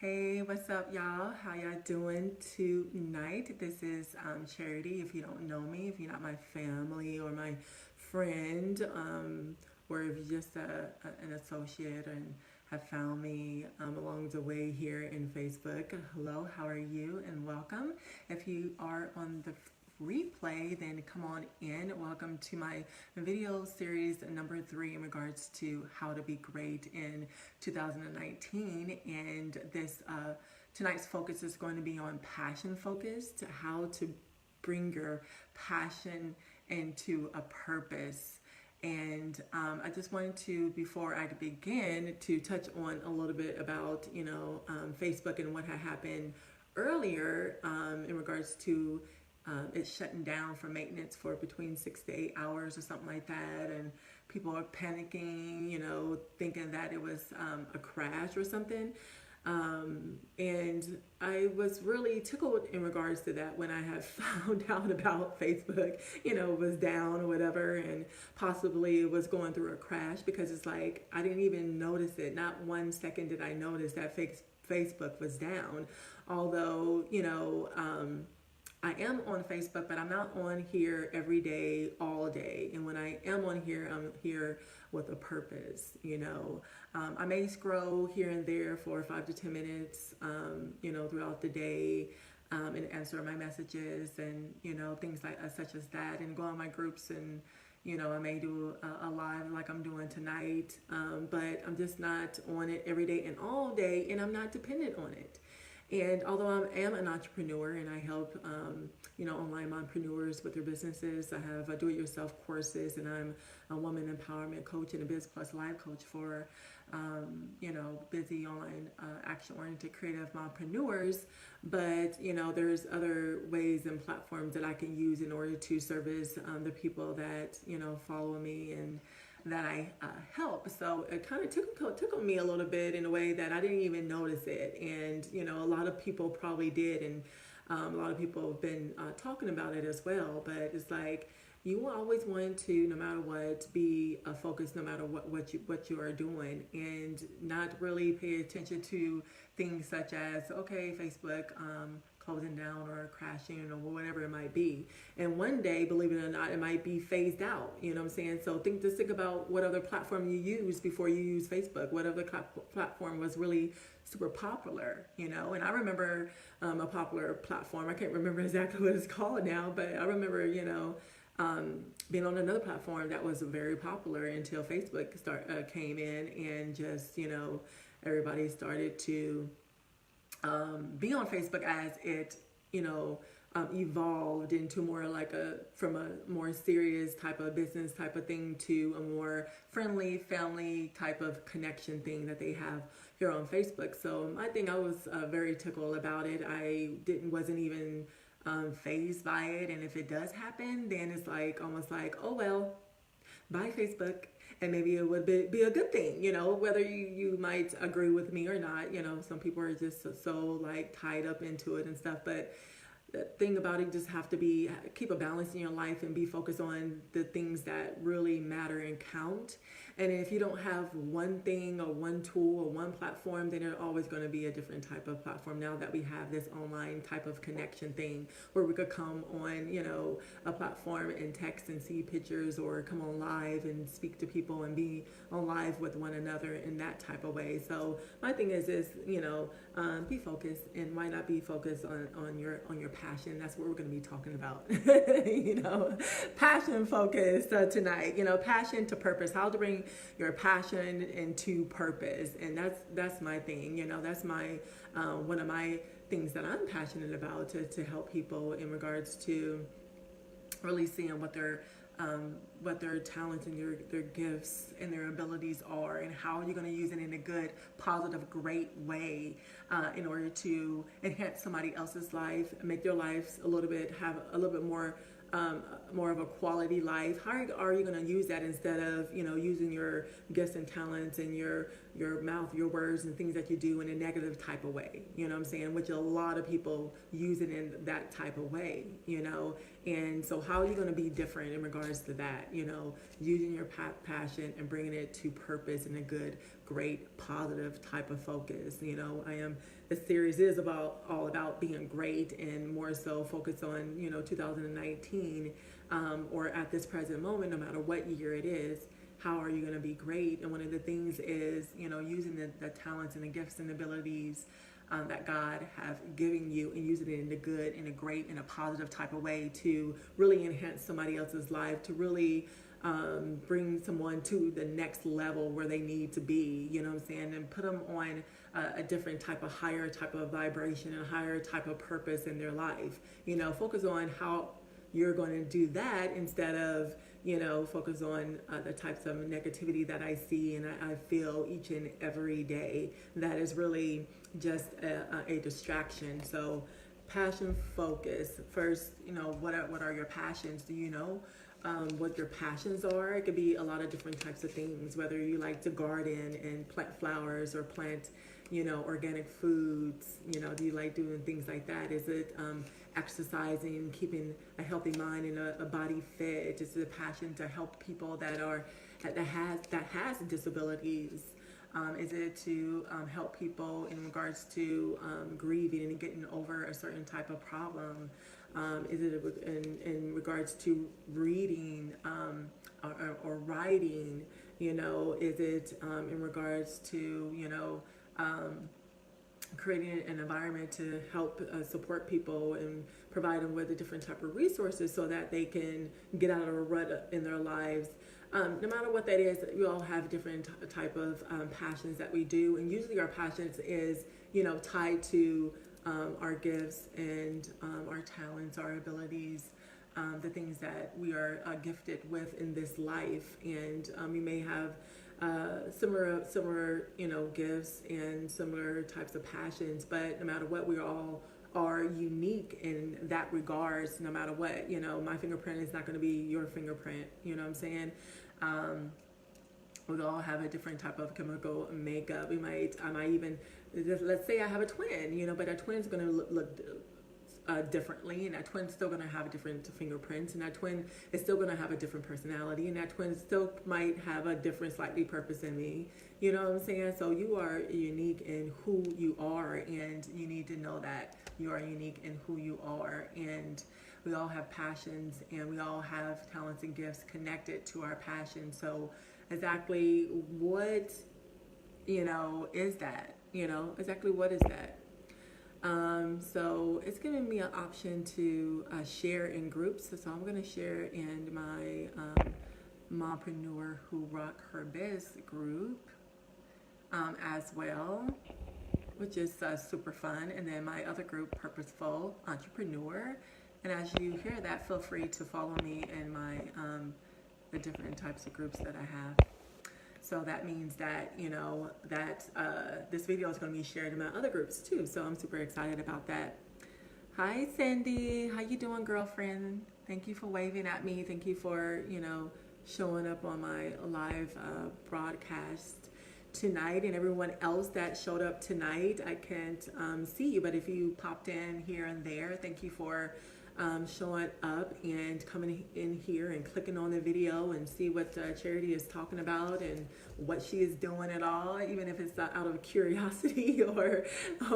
Hey, what's up, y'all? How y'all doing tonight? This is Charity. If you don't know me, if you're not my family or my friend, or if you're just an associate and have found me along the way here in Facebook, hello, how are you? And welcome. If you are on the replay, then come on in. Welcome to my video series number 3 in regards to how to be great in 2019. And this tonight's focus is going to be on passion focused, how to bring your passion into a purpose. And I just wanted to, before I begin, to touch on a little bit about, Facebook and what had happened earlier in regards to it's shutting down for maintenance for between 6 to 8 hours or something like that, and people are panicking, thinking that it was a crash or something. And I was really tickled in regards to that when I had found out about Facebook, was down or whatever, and possibly was going through a crash, because it's like I didn't even notice it. Not 1 second did I notice that Facebook was down, although I am on Facebook, but I'm not on here every day, all day. And when I am on here, I'm here with a purpose. I may scroll here and there for 5 to 10 minutes, throughout the day, and answer my messages and, things like such as that, and go on my groups, and, I may do a live like I'm doing tonight, but I'm just not on it every day and all day, and I'm not dependent on it. And although I am an entrepreneur and I help, online entrepreneurs with their businesses, I have do-it-yourself courses, and I'm a woman empowerment coach and a Biz Plus Life coach for, busy online, action-oriented creative entrepreneurs. But, there's other ways and platforms that I can use in order to service the people that, follow me and that I help. So it kind of took on me a little bit in a way that I didn't even notice it. And, a lot of people probably did. And a lot of people have been talking about it as well. But it's like, you always want to, no matter what, be focused no matter what you are doing, and not really pay attention to things such as, okay, Facebook closing down or crashing or whatever it might be. And one day, believe it or not, it might be phased out. You know what I'm saying? So just think about what other platform you use before you use Facebook. What other platform was really super popular, And I remember a popular platform. I can't remember exactly what it's called now, but I remember, being on another platform that was very popular until Facebook came in, and just, everybody started to be on Facebook as it, evolved into more like from a more serious type of business type of thing to a more friendly family type of connection thing that they have here on Facebook. So I think I was very tickled about it. I wasn't even phased by it. And if it does happen, then it's like almost like, oh well, bye Facebook. And maybe it would be a good thing, whether you might agree with me or not. Some people are just so like tied up into it and stuff. But the thing about it, you just have to keep a balance in your life and be focused on the things that really matter and count. And if you don't have one thing or one tool or one platform, then there's always going to be a different type of platform. Now that we have this online type of connection thing where we could come on, a platform and text and see pictures, or come on live and speak to people and be on live with one another in that type of way. So my thing is be focused, and why not be focused on your passion? That's what we're going to be talking about. Passion focus tonight. Passion to purpose. How to bring your passion into purpose, and that's my thing. That's my one of my things that I'm passionate about, to help people in regards to really seeing what their talents and their gifts and their abilities are, and how you're going to use it in a good, positive, great way in order to enhance somebody else's life, make their lives have a little bit more of a quality life. How are you going to use that instead of using your gifts and talents and your your mouth, your words, and things that you do in a negative type of way. You know what I'm saying? Which a lot of people use it in that type of way. And so how are you going to be different in regards to that? Using your passion and bringing it to purpose in a good, great, positive type of focus. The series is all about being great, and more so focused on 2019, or at this present moment, no matter what year it is. How are you going to be great? And one of the things is using the talents and the gifts and abilities that God have given you, and using it in a good, in a great, in a positive type of way to really enhance somebody else's life, to really bring someone to the next level where they need to be, and put them on a different type of, higher type of vibration and higher type of purpose in their life. Focus on how you're going to do that instead of, focus on the types of negativity that I see and I feel each and every day. That is really just a distraction. So passion focus. First, what are your passions? Do you know what your passions are? It could be a lot of different types of things, whether you like to garden and plant flowers or plant, organic foods. Do you like doing things like that? Is it exercising, keeping a healthy mind and a body fit? Is it a passion to help people that has disabilities? Is it to help people in regards to grieving and getting over a certain type of problem? Is it in regards to reading or writing? Is it in regards to creating an environment to help support people and provide them with a different type of resources so that they can get out of a rut in their lives? No matter what that is, we all have different type of passions that we do, and usually our passions is tied to our gifts and our talents, our abilities, the things that we are gifted with in this life. And we may have similar gifts and similar types of passions, but no matter what, we all are unique in that regards. No matter what, my fingerprint is not going to be your fingerprint. You know what I'm saying? We all have a different type of chemical makeup. I might even, let's say I have a twin, but a twin's going to look differently, and that twin's still going to have different fingerprints, and that twin is still going to have a different personality, and that twin still might have a different slightly purpose in me. You know what I'm saying? So you are unique in who you are, and you need to know that you are unique in who you are. And we all have passions, and we all have talents and gifts connected to our passion. So exactly what is that? Exactly what is that? So it's giving me an option to share in groups. So I'm going to share in my Mompreneur Who Rock Her Biz group as well, which is super fun. And then my other group, Purposeful Entrepreneur. And as you hear that, feel free to follow me in my the different types of groups that I have. So that means that, this video is going to be shared in my other groups too. So I'm super excited about that. Hi, Cindy. How you doing, girlfriend? Thank you for waving at me. Thank you for, showing up on my live broadcast tonight. And everyone else that showed up tonight, I can't see you, but if you popped in here and there, thank you for showing up and coming in here and clicking on the video and see what Charity is talking about and what she is doing at all, even if it's out of curiosity or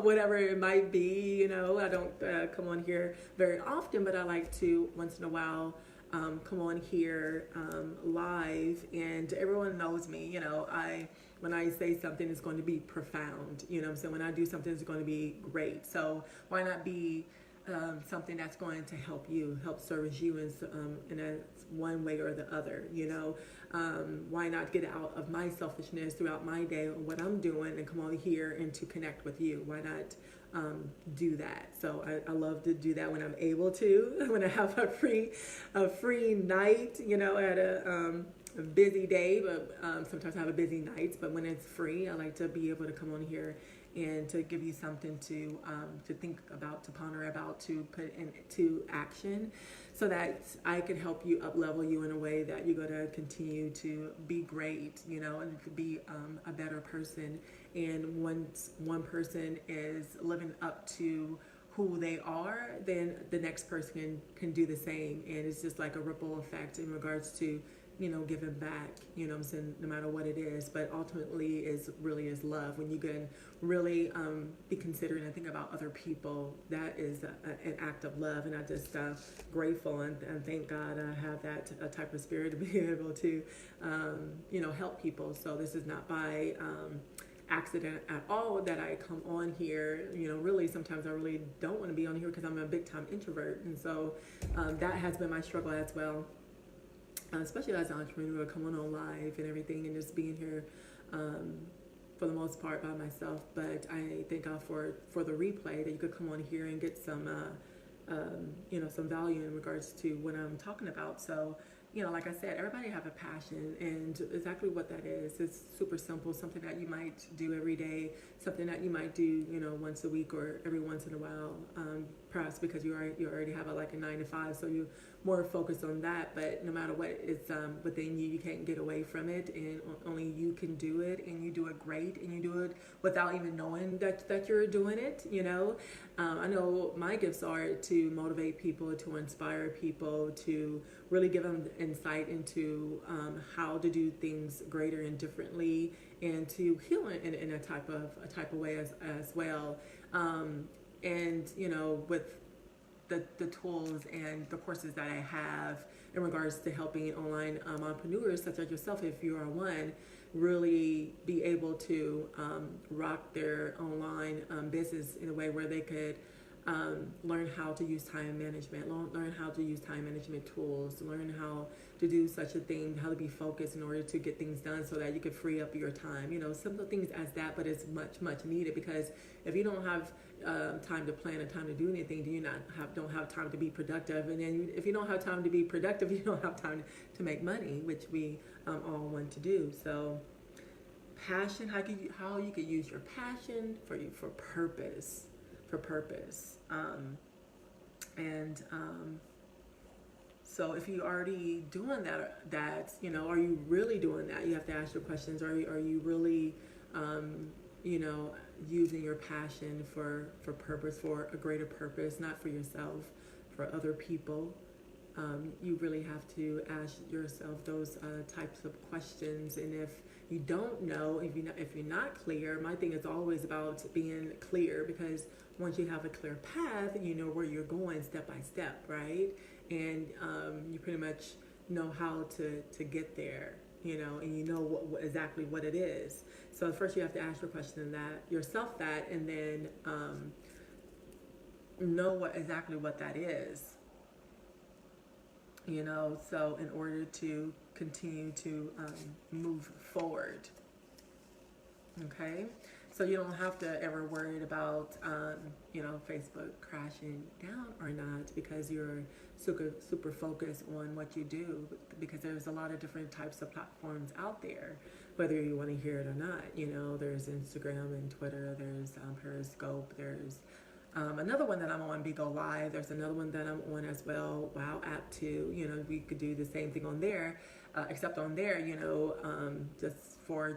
whatever it might be. I don't come on here very often, but I like to once in a while come on here live, and everyone knows me. When I say something, it's going to be profound. So when I do something, it's going to be great. So why not be something that's going to help service you in a one way or the other? Why not get out of my selfishness throughout my day or what I'm doing and come over here and to connect with you? Why not do that? So I love to do that when I'm able to, when I have a free night, at a busy day, but sometimes I have a busy nights. But when it's free, I like to be able to come on here and to give you something to think about, to ponder about, to put into action, so that I can help you up level you in a way that you're going to continue to be great, and to be a better person. And once one person is living up to who they are, then the next person can do the same. And it's just like a ripple effect in regards to, giving back, what I'm saying, no matter what it is. But ultimately is love. When you can really be considerate and think about other people, that is an act of love. And I'm just grateful and thank God I have that type of spirit to be able to, help people. So this is not by accident at all that I come on here. Really, sometimes I really don't want to be on here because I'm a big time introvert. And so that has been my struggle as well, especially as an entrepreneur, coming on live and everything, and just being here for the most part by myself. But I thank God for the replay, that you could come on here and get some some value in regards to what I'm talking about. So like I said, everybody have a passion, and exactly what that is. It's super simple, something that you might do every day, something that you might do, once a week or every once in a while, perhaps because you already have a 9 to 5, so you more focused on that. But no matter what, it's within you. You can't get away from it, and only you can do it, and you do it great, and you do it without even knowing that you're doing it. I know my gifts are to motivate people, to inspire people, to really give them insight into how to do things greater and differently, and to heal in a type of way as well. And with the tools and the courses that I have in regards to helping online entrepreneurs such as yourself, if you are one, really be able to rock their online business in a way where they could learn how to use time management, learn how to use time management tools, learn how to do such a thing, how to be focused in order to get things done so that you can free up your time. Simple things as that, but it's much needed, because if you don't have time to plan and time to do anything, do you don't have time to be productive? And then if you don't have time to be productive, you don't have time to make money, which we all want to do. So passion, how you could use your passion for purpose. So if you're already doing that, are you really doing that? You have to ask your questions. Are you really, using your passion for purpose, for a greater purpose, not for yourself, for other people? You really have to ask yourself those types of questions. And if you don't know, if you're not clear, my thing is always about being clear, because once you have a clear path, you know where you're going step by step, right? And you pretty much know how to get there, and you know exactly what it is. So first you have to ask yourself that, and then know exactly what that is. So in order to continue to move forward, okay? So you don't have to ever worry about, Facebook crashing down or not, because you're super focused on what you do, because there's a lot of different types of platforms out there, whether you want to hear it or not. There's Instagram and Twitter, there's Periscope, there's another one that I'm on, Bigo Live. There's another one that I'm on as well, Wow app too. We could do the same thing on there, except on there,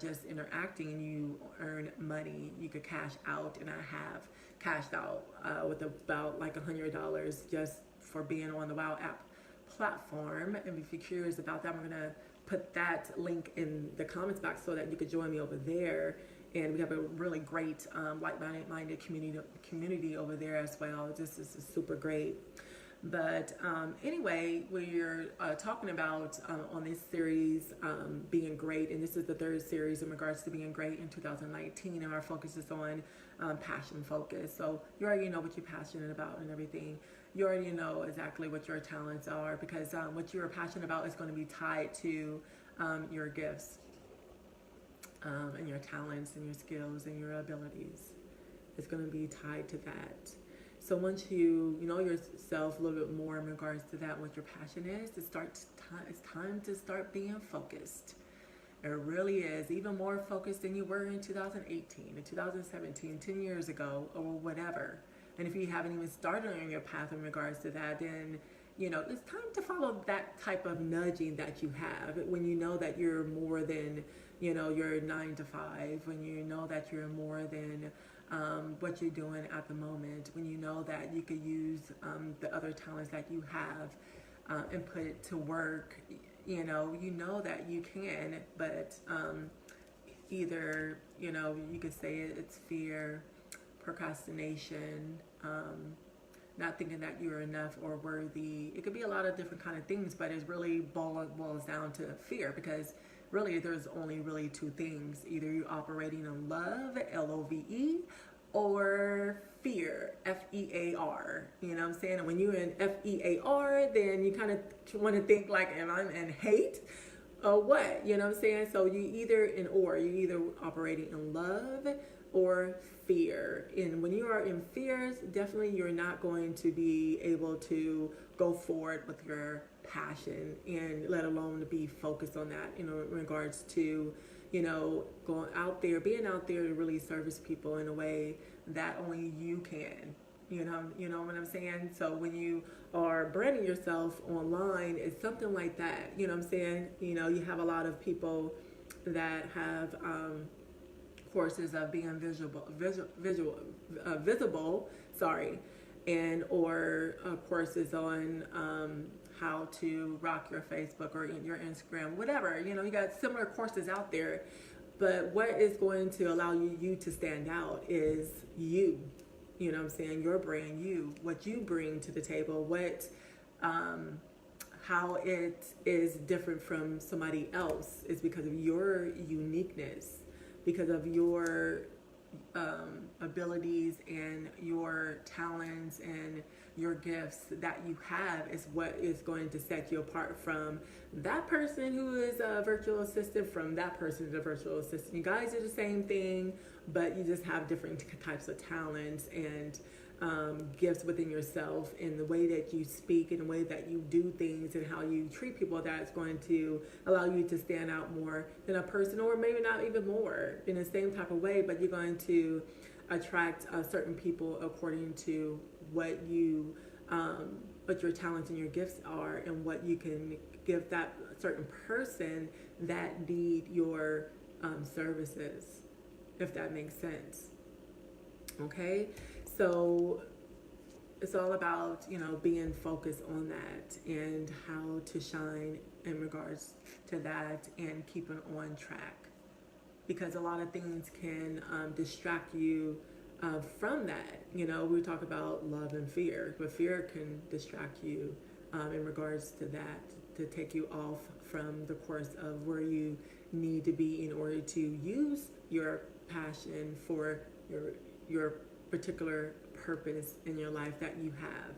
just interacting, you earn money. You could cash out, and I have cashed out with about $100 just for being on the Wow app platform. And if you're curious about that, I'm gonna put that link in the comments box so that you could join me over there. And we have a really great like-minded community over there as well. This is super great. But anyway, we're talking about on this series being great, and this is the third series in regards to being great in 2019, and our focus is on passion focus. So you already know what you're passionate about and everything. You already know exactly what your talents are, because what you're passionate about is going to be tied to your gifts. And your talents and your skills and your abilities. It's going to be tied to that. So once you know yourself a little bit more in regards to that, what your passion is, it's time to start being focused. It really is, even more focused than you were in 2018, in 2017, 10 years ago, or whatever. And if you haven't even started on your path in regards to that, then it's time to follow that type of nudging that you have when you know that you're more than your 9 to 5, when you know that you're more than what you're doing at the moment, when you know that you could use the other talents that you have and put it to work. You know that you can, but either you could say it's fear, procrastination, not thinking that you're enough or worthy. It could be a lot of different kind of things, but it really boils down to fear, because really there's only really two things: either you're operating in love, LOVE, or fear, FEAR. You know what I'm saying? And when you're in FEAR, then you kind of want to think like, am I in hate or what? You know what I'm saying? So you you're either operating in love or fear. And when you are in fears, definitely you're not going to be able to go forward with your passion, and let alone to be focused on that, in regards to going out there, being out there to really service people in a way that only you can. You know what I'm saying? So when you are branding yourself online, it's something like that. You know what I'm saying? You have a lot of people that have courses of being visible, sorry, and or courses on how to rock your Facebook or your Instagram, whatever. You got similar courses out there, but what is going to allow you to stand out is you. You know what I'm saying? Your brand, what you bring to the table, how it is different from somebody else is because of your uniqueness, because of your abilities and your talents and your gifts that you have is what is going to set you apart from that person who is a virtual assistant, from that person who's a virtual assistant. You guys are the same thing, but you just have different types of talents and gifts within yourself, and the way that you speak and the way that you do things and how you treat people, that's going to allow you to stand out more than a person, or maybe not even more in the same type of way, but you're going to attract certain people according to what your talents and your gifts are, and what you can give that certain person that need your services, if that makes sense. Okay, so it's all about being focused on that and how to shine in regards to that and keeping on track, because a lot of things can distract you from that. We talk about love and fear, but fear can distract you in regards to that, to take you off from the course of where you need to be in order to use your passion for your particular purpose in your life that you have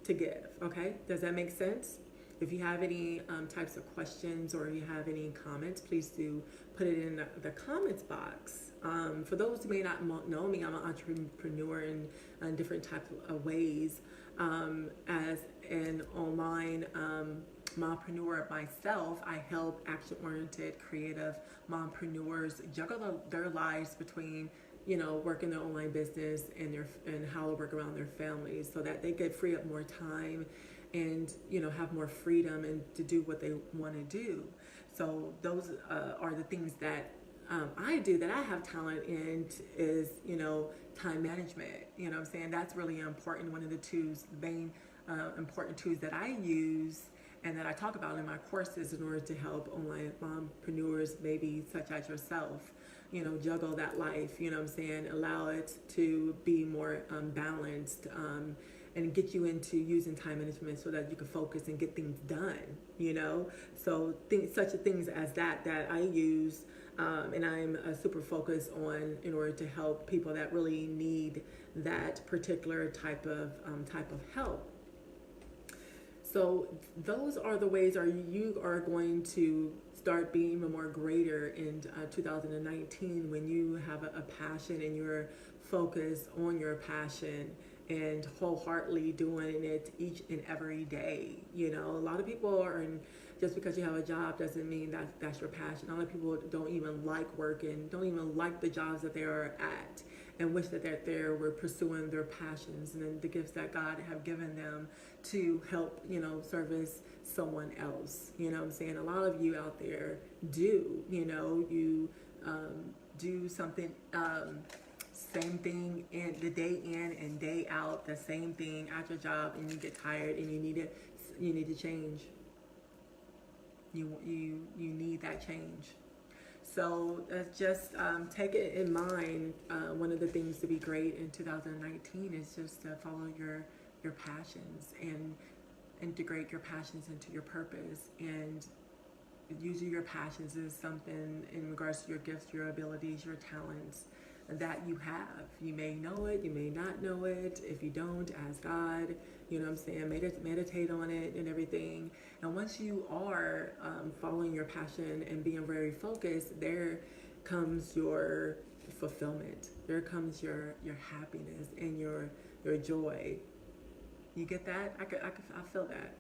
to give. Okay, does that make sense? If you have any types of questions, or you have any comments, please do put it in the comments box. For those who may not know me, I'm an entrepreneur in different types of ways. As an online mompreneur myself, I help action-oriented, creative mompreneurs juggle their lives between working their online business and how to work around their families, so that they could free up more time and have more freedom and to do what they want to do. So those are the things that I do, that I have talent in, is time management. What I'm saying? That's really important. One of the main important tools that I use and that I talk about in my courses in order to help online mompreneurs, maybe such as yourself, juggle that life, what I'm saying, allow it to be more balanced, and get you into using time management so that you can focus and get things done, So such things as that I use, and I'm super focused on in order to help people that really need that particular type of help. So those are the ways you are going to start being even more greater in 2019, when you have a passion and you're focused on your passion and wholeheartedly doing it each and every day. You know, a lot of people are in, just because you have a job doesn't mean that that's your passion. A lot of people don't even like working, don't even like the jobs that they are at, and wish that they're there, were pursuing their passions and then the gifts that God have given them to help, you know, service someone else. You know what I'm saying? A lot of you out there do, you know, you do something, same thing in the day in and day out, the same thing at your job, and you get tired and you need to change. You need that change. So just take it in mind. One of the things to be great in 2019 is just to follow your passions and integrate your passions into your purpose, and using your passions is something in regards to your gifts, your abilities, your talents that you have. You may know it, you may not know it. If you don't, ask God. You know what I'm saying? Meditate on it and everything. And once you are following your passion and being very focused, there comes your fulfillment. There comes your happiness and your joy. You get that? I feel that.